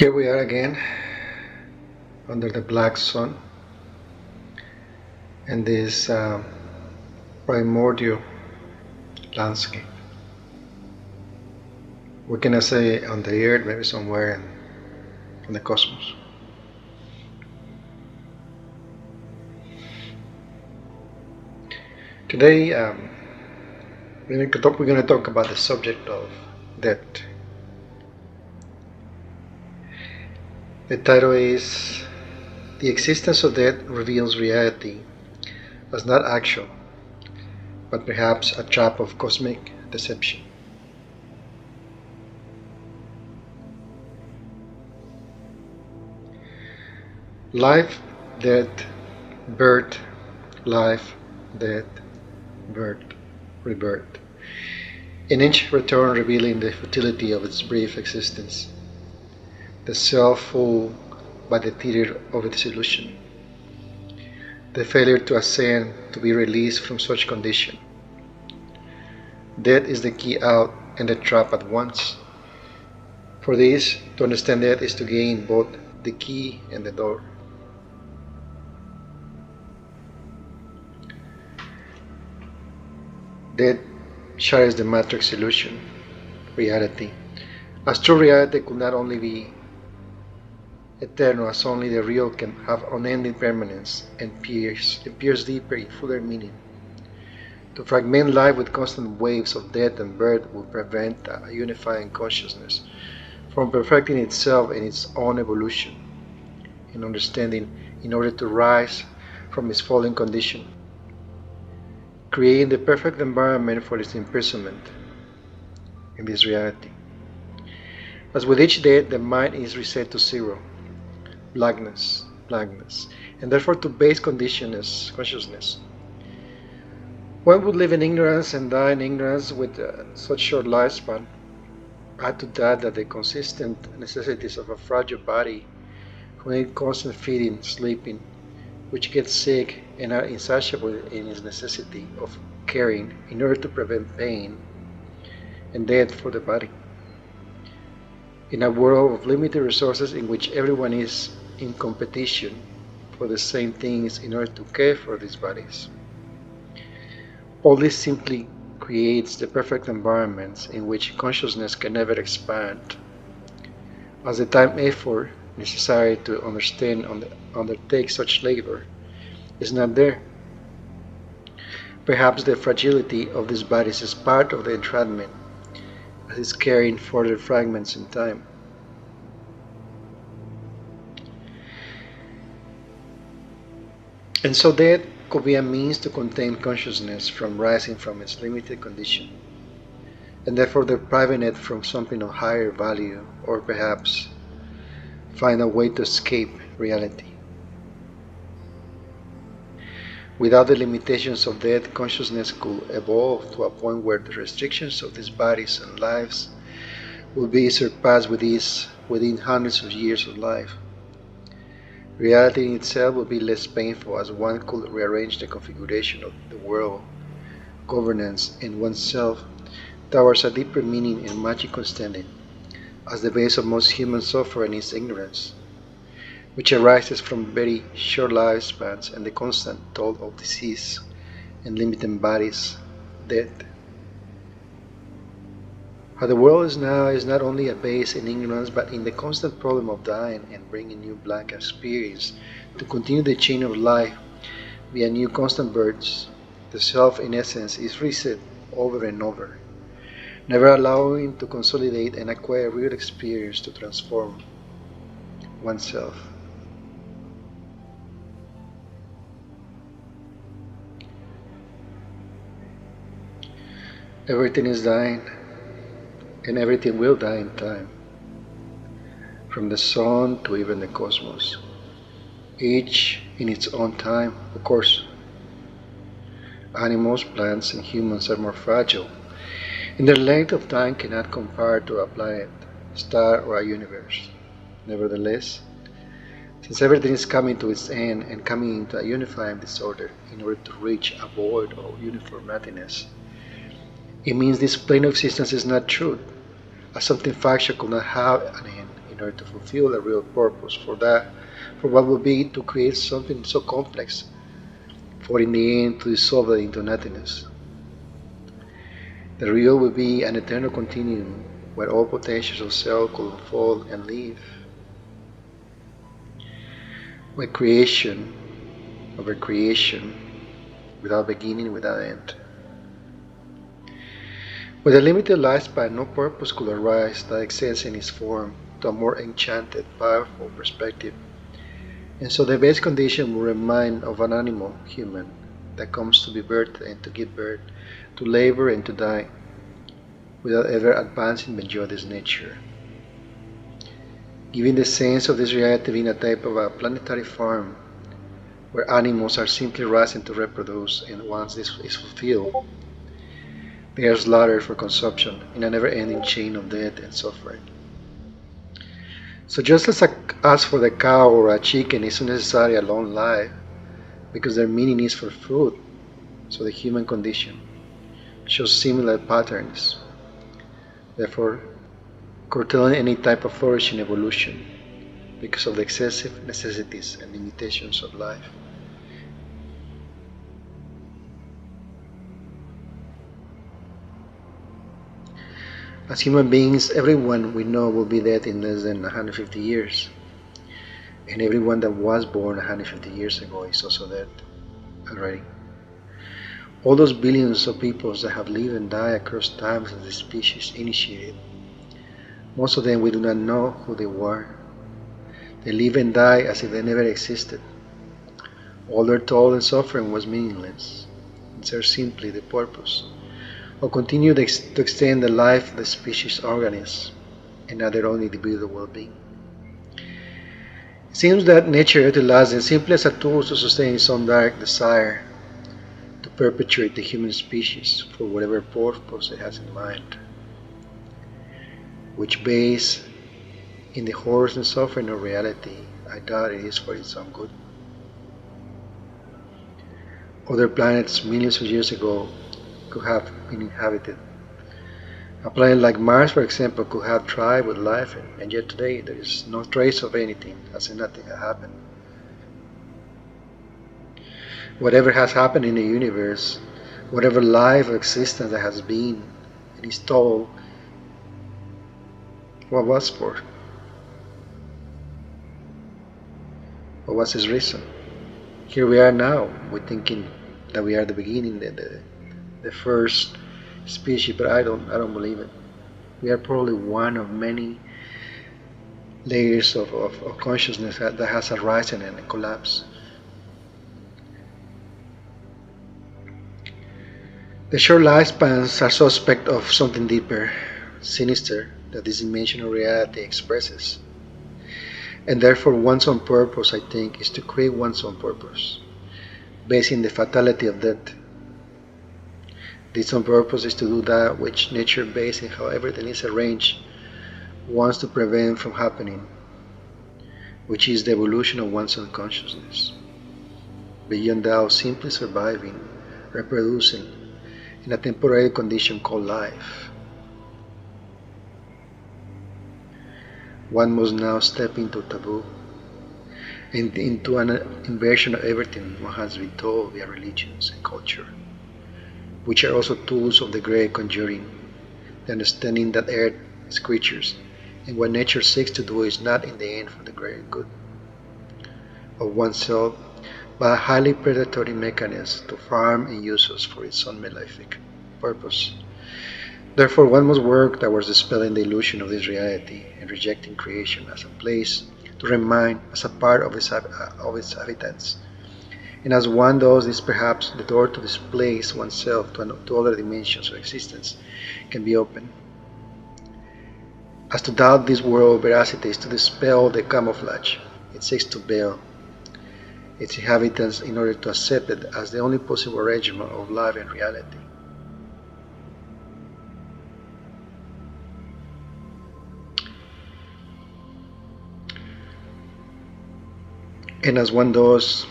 Here we are again under the black sun in this primordial landscape. We're gonna say on the earth, maybe somewhere in the cosmos. Today, we're gonna talk about the subject of death. The title is "The Existence of Death Reveals Reality as Not Actual, but Perhaps a Trap of Cosmic Deception." Life, death, birth, life, death, birth, rebirth, in each return revealing the futility of its brief existence, the self fooled by the theater of its illusion, the failure to ascend to be released from such condition. Death is the key out and the trap at once. For this, to understand death is to gain both the key and the door. Death shatters the matrix illusion, reality, as true reality could not only be eternal, as only the real can have unending permanence and pierce deeper in fuller meaning. To fragment life with constant waves of death and birth will prevent a unifying consciousness from perfecting itself in its own evolution and understanding in order to rise from its fallen condition, creating the perfect environment for its imprisonment in this reality. As with each death, the mind is reset to zero, blackness, and therefore to base consciousness. One would live in ignorance and die in ignorance with such short lifespan. Add to that the consistent necessities of a fragile body who need constant feeding, sleeping, which gets sick and are insatiable in its necessity of caring in order to prevent pain and death for the body. In a world of limited resources in which everyone is in competition for the same things in order to care for these bodies. All this simply creates the perfect environments in which consciousness can never expand, as the time effort necessary to undertake such labor is not there. Perhaps the fragility of these bodies is part of the entrapment, as it's carrying further fragments in time. And so death could be a means to contain consciousness from rising from its limited condition, and therefore depriving it from something of higher value, or perhaps find a way to escape reality. Without the limitations of death, consciousness could evolve to a point where the restrictions of these bodies and lives will be surpassed with ease within hundreds of years of life. Reality in itself will be less painful, as one could rearrange the configuration of the world, governance, and oneself towards a deeper meaning and magical understanding, as the base of most human suffering is ignorance, which arises from very short lifespans and the constant toll of disease and limited bodies, death. How the world is now is not only a base in ignorance, but in the constant problem of dying and bringing new blank experience to continue the chain of life via new constant births. The self, in essence, is reset over and over, never allowing to consolidate and acquire real experience to transform oneself. Everything is dying, and everything will die in time, from the sun to even the cosmos, each in its own time. Of course, animals, plants, and humans are more fragile, and their length of time cannot compare to a planet, star, or a universe. Nevertheless, since everything is coming to its end and coming into a unifying disorder in order to reach a void of uniform nothingness, it means this plane of existence is not truth, as something factual could not have an end in in order to fulfill a real purpose for what would be to create something so complex, for in the end to dissolve it into nothingness. The real will be an eternal continuum where all potentials of self could unfold and live, where creation over creation, without beginning, without end. With a limited lifespan, no purpose could arise that excels in its form to a more enchanted, powerful perspective. And so the base condition will remind of an animal, human, that comes to be birthed and to give birth, to labor and to die, without ever advancing beyond this nature. Giving the sense of this reality being a type of a planetary farm, where animals are simply rising to reproduce, and once this is fulfilled, they are slaughtered for consumption in a never-ending chain of death and suffering. So just as for the cow or a chicken isn't necessarily a long life, because their meaning is for food, so the human condition shows similar patterns, therefore curtailing any type of flourishing evolution because of the excessive necessities and limitations of life. As human beings, everyone we know will be dead in less than 150 years. And everyone that was born 150 years ago is also dead already. All those billions of peoples that have lived and died across times as the species initiated, most of them we do not know who they were. They live and die as if they never existed. All their toil and suffering was meaningless. It served simply the purpose or continue to extend the life of the species organism and not their own individual well-being. It seems that nature utilizes them simply as a tool to sustain its own dark desire to perpetuate the human species for whatever purpose it has in mind, which based in the horrors and suffering of reality, I doubt it is for its own good. Other planets millions of years ago could have been inhabited. A planet like Mars, for example, could have thrived with life, and yet today there is no trace of anything, as if nothing had happened. Whatever has happened in the universe, whatever life or existence that has been and is told, what was for? What was its reason? Here we are now, we're thinking that we are the beginning, the first species, but I don't believe it. We are probably one of many layers of consciousness that has arisen and collapsed. The short lifespans are suspect of something deeper, sinister, that this dimensional reality expresses. And therefore one's own purpose, I think, is to create one's own purpose, based in the fatality of death. This own purpose is to do that which nature, based in how everything is arranged, wants to prevent from happening, which is the evolution of one's own consciousness, beyond that of simply surviving, reproducing, in a temporary condition called life. One must now step into taboo, and into an inversion of everything one has been told via religions and culture, which are also tools of the great conjuring, the understanding that earth is creatures, and what nature seeks to do is not in the end for the greater good of oneself, but a highly predatory mechanism to farm and use us for its own malefic purpose. Therefore, one must work towards dispelling the illusion of this reality and rejecting creation as a place to remain as a part of its habitants. And as one does this, perhaps the door to displace oneself to other dimensions of existence can be opened. As to doubt this world veracity is to dispel the camouflage it seeks to veil its inhabitants in order to accept it as the only possible regimen of life and reality. And as one does,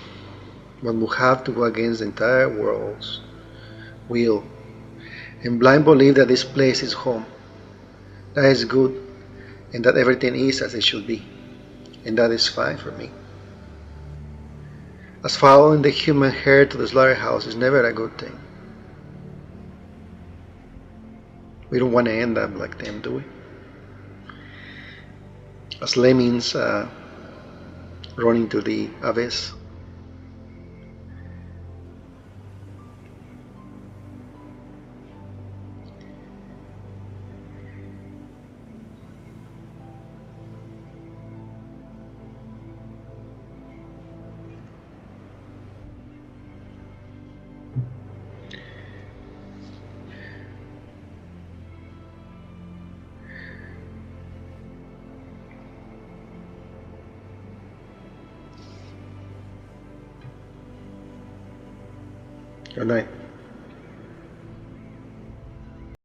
one will have to go against the entire world's will and blind believe that this place is home. That is good, and that everything is as it should be, and that is fine for me. As following the human herd to the slaughterhouse is never a good thing. We don't want to end up like them, do we? As lemmings running to the abyss. Good night.